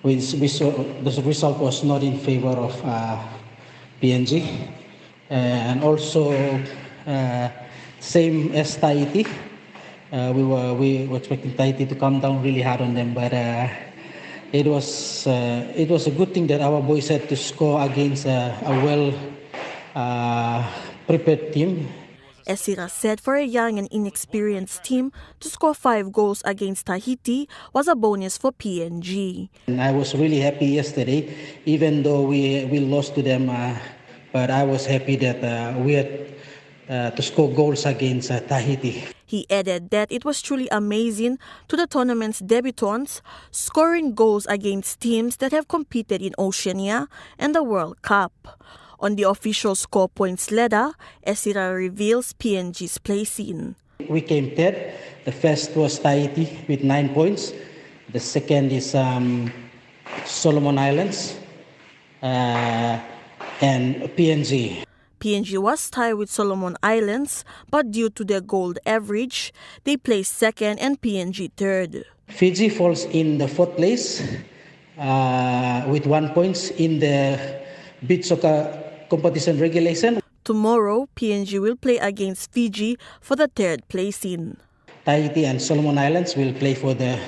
[SPEAKER 26] we saw the result was not in favor of PNG, and also same as Tahiti. We were expecting Tahiti to come down really hard on them, but it was a good thing that our boys had to score against a well prepared team.
[SPEAKER 12] Esira said for a young and inexperienced team to score 5 goals against Tahiti was a bonus for PNG.
[SPEAKER 26] And I was really happy yesterday, even though we lost to them, but I was happy that we had to score goals against Tahiti.
[SPEAKER 12] He added that it was truly amazing to the tournament's debutants, scoring goals against teams that have competed in Oceania and the World Cup. On the official score points ladder, Esira reveals PNG's placing.
[SPEAKER 26] We came third. The first was Tahiti with 9 points. The second is Solomon Islands and PNG.
[SPEAKER 12] PNG was tied with Solomon Islands, but due to their gold average, they placed second and PNG third.
[SPEAKER 26] Fiji falls in the 4th place with 1 point in the beach soccer competition regulation.
[SPEAKER 12] Tomorrow, PNG will play against Fiji for the 3rd placing.
[SPEAKER 26] Tahiti and Solomon Islands will play for the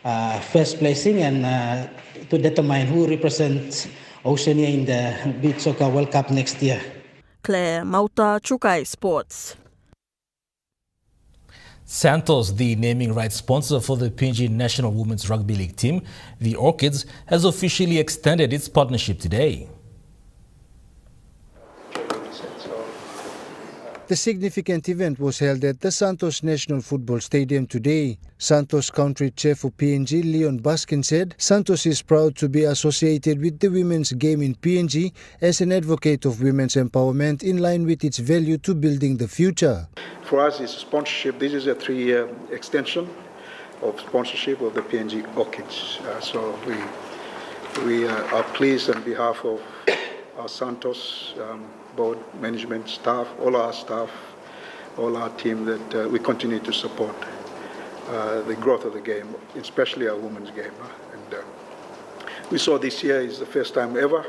[SPEAKER 26] 1st placing and to determine who represents Oceania in the Beach Soccer World Cup next year.
[SPEAKER 12] Claire Mauta, Trukai Sports.
[SPEAKER 2] Santos, the naming rights sponsor for the PNG National Women's Rugby League team, the Orchids, has officially extended its partnership today.
[SPEAKER 14] The significant event was held at the Santos National Football Stadium today. Santos Country Chief of PNG, Leon Baskin, said Santos is proud to be associated with the women's game in PNG as an advocate of women's empowerment in line with its value to building the future.
[SPEAKER 15] For us, it's sponsorship. This is a 3-year extension of sponsorship of the PNG Orchids. So we are pleased on behalf of our Santos board, management, staff, all our staff, all our team that we continue to support the growth of the game, especially our women's game. And we saw this year is the first time ever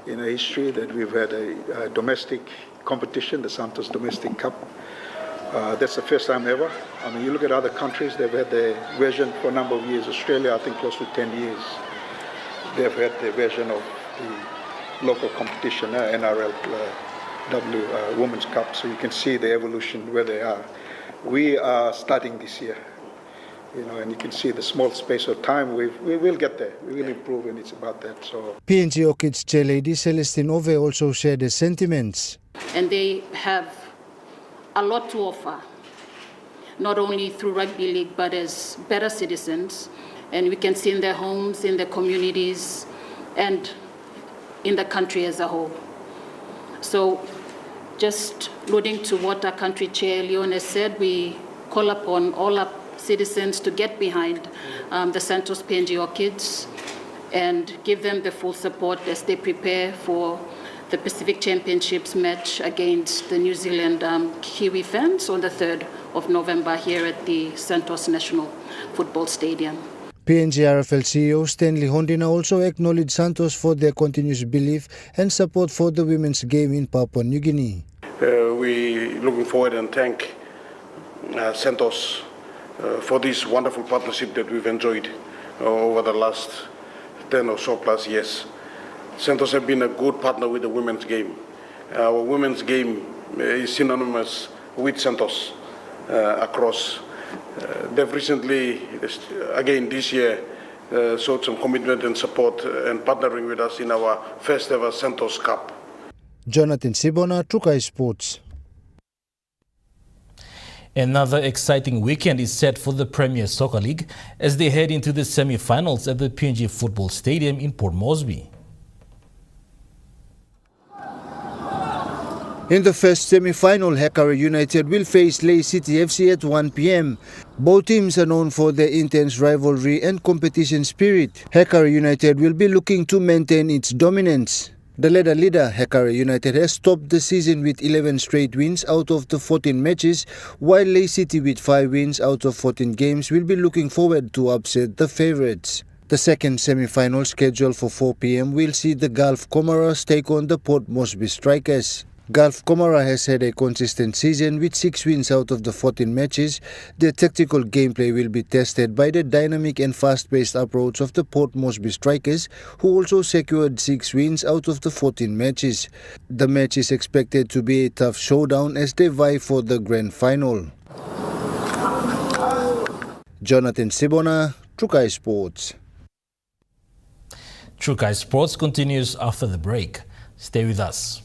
[SPEAKER 15] in our history that we've had a domestic competition, the Santos Domestic Cup. That's the first time ever. I mean, you look at other countries, they've had the version for a number of years. Australia, I think close to 10 years, they've had the version of the local competition, NRL Women's Cup, so you can see the evolution where they are. We are starting this year, and you can see the small space of time. We will get there. We will improve, and it's about that. So
[SPEAKER 14] PNG Orchids chairlady Celestine Ove also shared his sentiments.
[SPEAKER 17] And they have a lot to offer, not only through rugby league, but as better citizens. And we can see in their homes, in their communities, and in the country as a whole. So just alluding to what our country chair Leon has said, we call upon all our citizens to get behind the Santos PNG Orchids and give them the full support as they prepare for the Pacific Championships match against the New Zealand Kiwi fans on the 3rd of November here at the Santos National Football Stadium.
[SPEAKER 14] PNG RFL CEO Stanley Hondina also acknowledged Santos for their continuous belief and support for the women's game in Papua New Guinea.
[SPEAKER 29] We looking forward and thank Santos for this wonderful partnership that we've enjoyed over the last 10 or so plus years. Santos have been a good partner with the women's game. Our women's game is synonymous with Santos.
[SPEAKER 3] across. They've recently, again this year, showed some commitment and support and partnering with us in our first ever Santos Cup.
[SPEAKER 14] Jonathan Sibona, Trukai Sports.
[SPEAKER 2] Another exciting weekend is set for the Premier Soccer League as they head into the semi-finals at the PNG Football Stadium in Port Moresby.
[SPEAKER 14] In the first semi-final, Hekara United will face Ley City FC at 1 p.m. Both teams are known for their intense rivalry and competition spirit. Hekara United will be looking to maintain its dominance. The leader, Hekara United, has topped the season with 11 straight wins out of the 14 matches, while Ley City with 5 wins out of 14 games will be looking forward to upset the favourites. The second semi-final, scheduled for 4 p.m, will see the Gulf Comoros take on the Port Moresby Strikers. Gulf Comora has had a consistent season with 6 wins out of the 14 matches. Their tactical gameplay will be tested by the dynamic and fast-paced approach of the Port Moresby Strikers, who also secured 6 wins out of the 14 matches. The match is expected to be a tough showdown as they vie for the grand final. Jonathan Sibona, Trukai Sports.
[SPEAKER 2] Trukai Sports continues after the break. Stay with us.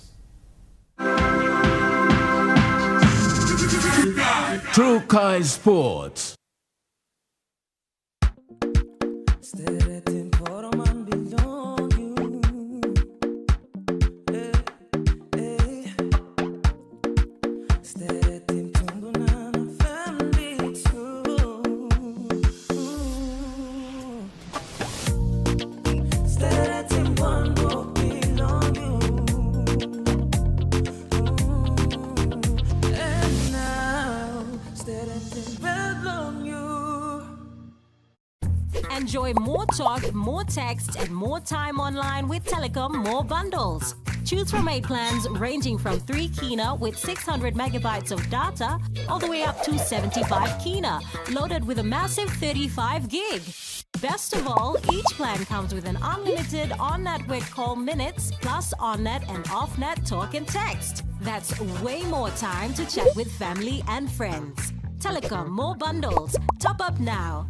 [SPEAKER 9] Trukai Sports.
[SPEAKER 16] Enjoy more talk, more text, and more time online with Telecom More Bundles. Choose from 8 plans ranging from 3 kina with 600 megabytes of data all the way up to 75 kina, loaded with a massive 35 gig. Best of all, each plan comes with an unlimited on-network call minutes plus on-net and off-net talk and text. That's way more time to chat with family and friends. Telecom More Bundles. Top up now.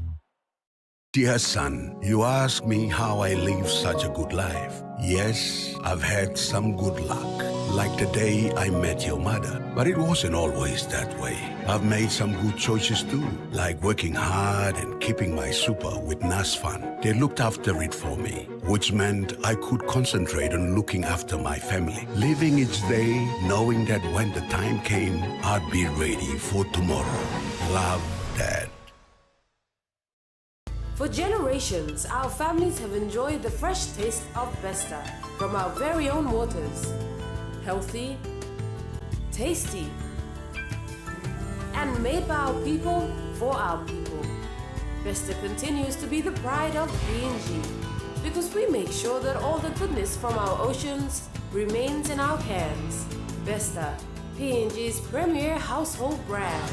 [SPEAKER 11] Dear son, you ask me how I live such a good life. Yes, I've had some good luck, like the day I met your mother. But it wasn't always that way. I've made some good choices too, like working hard and keeping my super with NASFAN. They looked after it for me, which meant I could concentrate on looking after my family. Living each day, knowing that when the time came, I'd be ready for tomorrow. Love, Dad.
[SPEAKER 18] For generations, our families have enjoyed the fresh taste of Vesta from our very own waters. Healthy, tasty, and made by our people for our people. Vesta continues to be the pride of PNG because we make sure that all the goodness from our oceans remains in our hands. Vesta, PNG's premier household brand.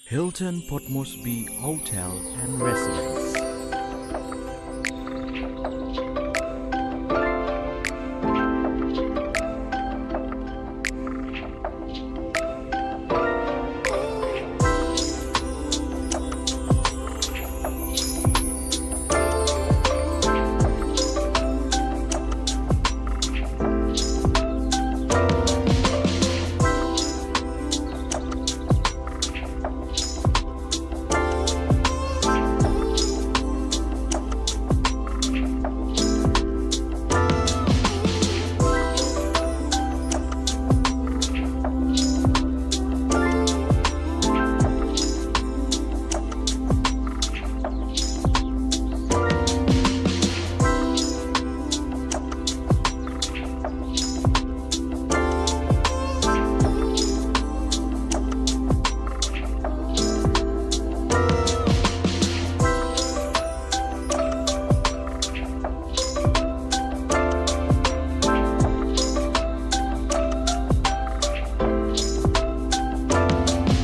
[SPEAKER 19] Hilton Port Moresby Hotel and Residence.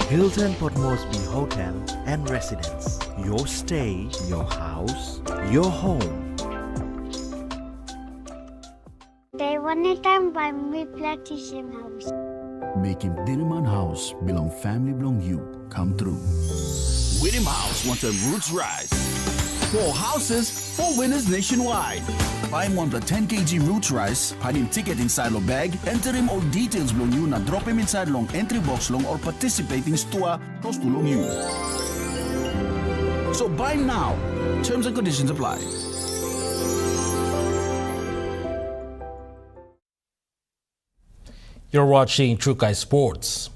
[SPEAKER 19] Hilton Port Moresby Hotel and Residence. Your stay, your house, your home.
[SPEAKER 7] They one time by me plantation house.
[SPEAKER 8] Making Diliman House belong family belong you come true.
[SPEAKER 10] William House wants a roots rise. 4 houses, 4 winners nationwide. Buy him 1 the 10 kg roots rice, find him ticket inside your bag, enter him all details belong you, na drop him inside long entry box long or participating store close to long you. So buy now. Terms and conditions apply.
[SPEAKER 2] You're watching Trukai Sports.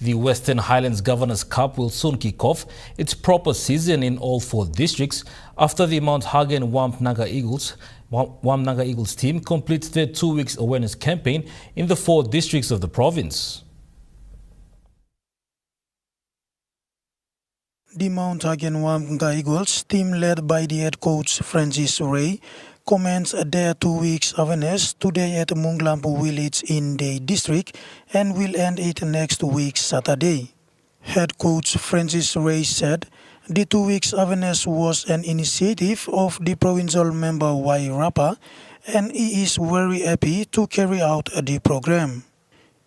[SPEAKER 2] The Western Highlands Governors Cup will soon kick off its proper season in all 4 districts after the Mount Hagen Wampnaga Eagles team completes their 2 weeks awareness campaign in the 4 districts of the province.
[SPEAKER 4] The Mount Hagen Wampnaga Eagles team, led by the head coach Francis Ray, commenced their 2 weeks awareness today at Munglampu village in the district and will end it next week Saturday. Head coach Francis Ray said the 2 weeks awareness was an initiative of the provincial member Y Rapa and he is very happy to carry out the program.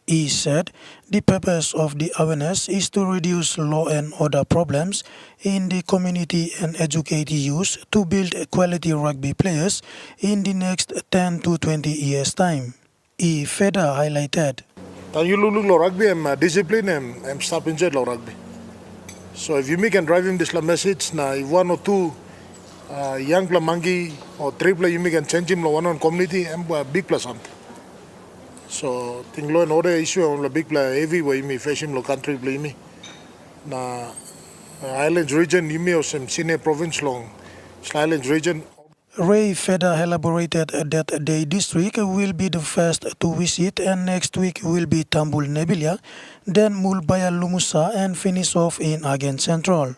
[SPEAKER 4] He said the purpose of the awareness is to reduce law and order problems in the community and educate youth to build quality rugby players in the next 10 to 20 years' time. He further highlighted.
[SPEAKER 5] You look rugby, I'm discipline, I'm stop injured rugby. So if you can drive him this message, na if 1 or 2 young play monkey or 3 play, you can change him one on community, I'm a big plus something. So, think law and order issue on the big play heavy way me face him lo country play me. Na Highlands region you me some senior province long Highlands region.
[SPEAKER 4] Ray further elaborated that the district will be the first to visit and next week will be Tambul Nebilia, then Mulbaya Lumusa and finish off in Hagen Central.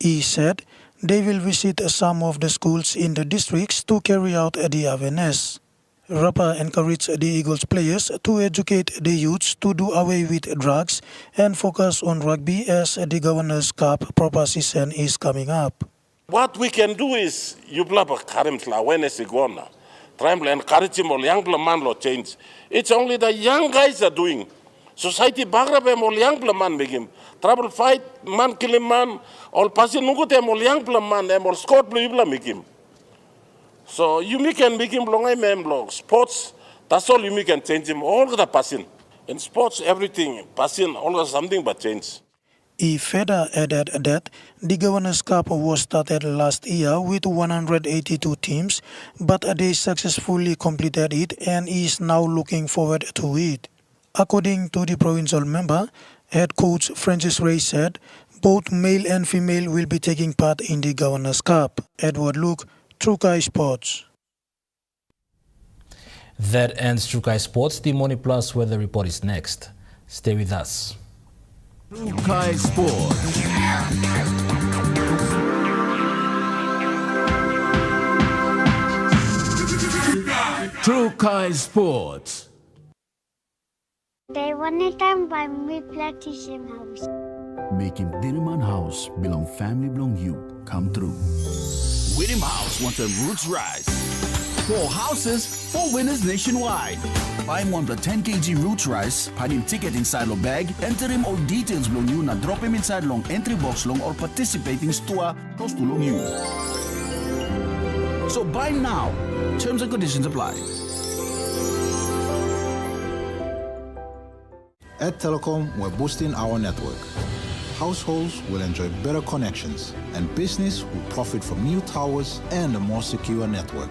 [SPEAKER 4] He said they will visit some of the schools in the districts to carry out the awareness. Rapa encouraged the Eagles players to educate the youths to do away with drugs and focus on rugby as the Governors' Cup proper season is coming up.
[SPEAKER 20] What we can do is, you blab a current awareness igona. Try to encourage him or young man lo change. It's only the young guys are doing. Society bagrabe or young man make him. Trouble fight, man kill him man, all passing nugute or young man, or Scott blue make him. So you can make him long sports, that's all you can change him, all the passing. In sports, everything, passing, always something but change.
[SPEAKER 4] He further added that the Governors' Cup was started last year with 182 teams, but they successfully completed it and is now looking forward to it. According to the provincial member, head coach Francis Ray said both male and female will be taking part in the Governors' Cup. Edward Luke, Trukai Sports.
[SPEAKER 2] That ends Trukai Sports. The Money Plus weather report is next. Stay with us.
[SPEAKER 9] Trukai Sports. Trukai Sports.
[SPEAKER 7] They one time by me plantation house.
[SPEAKER 8] Making Diliman House belong family belong you come true.
[SPEAKER 10] William House wants a roots rise. 4 houses, 4 winners nationwide. Buy him 1 the 10 kg roots rice, find him ticket inside your bag, enter him all details belong you, na drop him inside long entry box long or participating store close to long you. So buy now. Terms and conditions apply.
[SPEAKER 21] At Telecom, we're boosting our network. Households will enjoy better connections, and business will profit from new towers and a more secure network.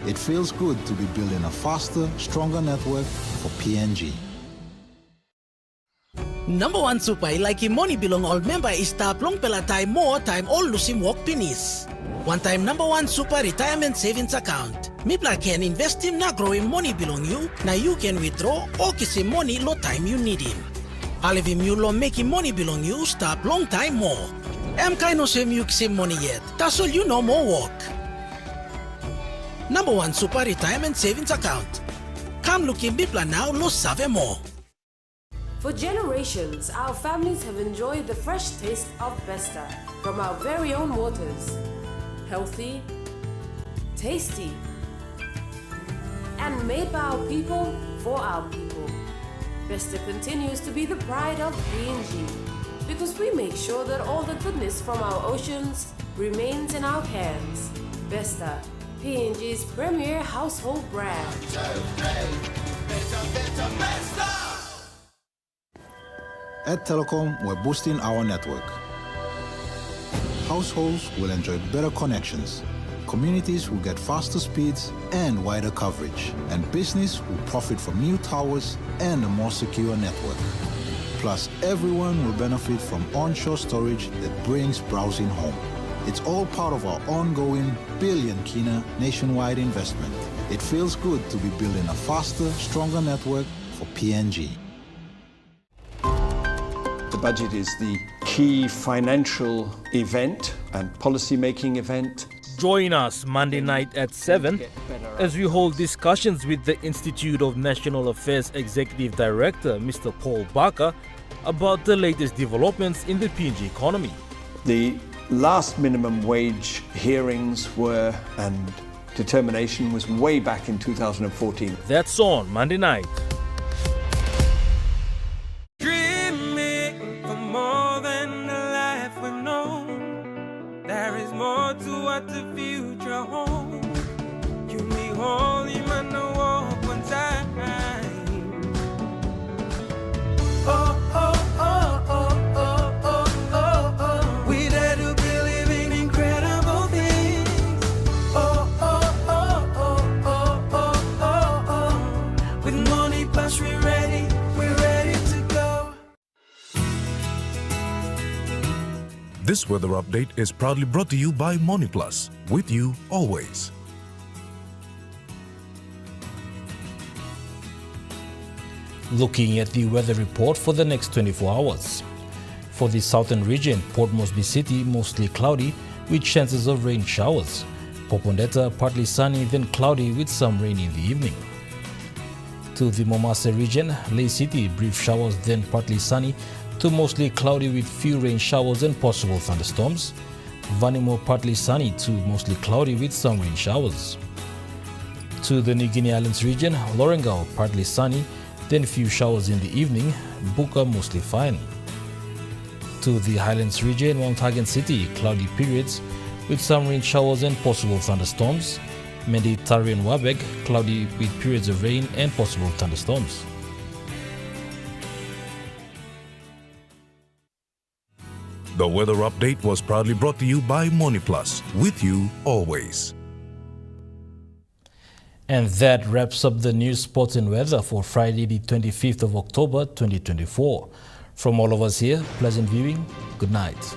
[SPEAKER 21] It feels good to be building a faster, stronger network for PNG.
[SPEAKER 1] Nambawan Supai like money belong all member is tap long pela time more time all lusim walk pinis. One time Nambawan Super Retirement Savings Account. Mipla can invest him na growing money belong you, na you can withdraw or kiss him money lo time you need him. All of him you lo making money belong you stop long time more. Kind no same you kiss money yet. That's all you know more work. Nambawan Super Retirement Savings Account. Come look in Mipla now lo save more.
[SPEAKER 18] For generations, our families have enjoyed the fresh taste of Vesta from our very own waters. Healthy, tasty, and made by our people for our people. Vesta continues to be the pride of PNG because we make sure that all the goodness from our oceans remains in our hands. Vesta, PNG's premier household brand.
[SPEAKER 21] At Telecom, we're boosting our network. Households will enjoy better connections. Communities will get faster speeds and wider coverage. And business will profit from new towers and a more secure network. Plus, everyone will benefit from onshore storage that brings browsing home. It's all part of our ongoing billion kina nationwide investment. It feels good to be building a faster, stronger network for PNG.
[SPEAKER 6] The budget is the key financial event and policy-making event.
[SPEAKER 2] Join us Monday night at 7 as we hold discussions with the Institute of National Affairs Executive Director, Mr. Paul Barker, about the latest developments in the PNG economy.
[SPEAKER 6] The last minimum wage hearings were and determination was way back in 2014.
[SPEAKER 2] That's on Monday night.
[SPEAKER 13] Dreaming for more than the life we know. There is more to what the future holds. You may hold him and walk one time. Oh, oh, oh, oh, oh, oh, oh, oh. We dare to believe in incredible things. Oh, oh, oh, oh, oh, oh, oh, oh. With money plus we're ready to go.
[SPEAKER 22] This weather update is proudly brought to you by Money Plus, with you always.
[SPEAKER 2] Looking at the weather report for the next 24 hours. For the southern region, Port Moresby City, mostly cloudy with chances of rain showers. Popondetta, partly sunny, then cloudy with some rain in the evening. To the Momase region, Ley City, brief showers, then partly sunny to mostly cloudy with few rain showers and possible thunderstorms. Vanimo, partly sunny to mostly cloudy with some rain showers. To the New Guinea Islands region, Lorengau, partly sunny, then few showers in the evening. Buka, mostly fine. To the Highlands region, Mount Hagen City, cloudy periods with some rain showers and possible thunderstorms. Mendi, Tari and Wabeg, cloudy with periods of rain and possible thunderstorms.
[SPEAKER 22] The weather update was proudly brought to you by Money Plus, with you always.
[SPEAKER 2] And that wraps up the news, sports and weather for Friday the 25th of October 2024. From all of us here, pleasant viewing. Good night.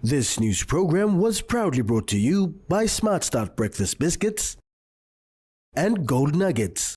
[SPEAKER 19] This news program was proudly brought to you by Smart Start Breakfast Biscuits and Gold Nuggets.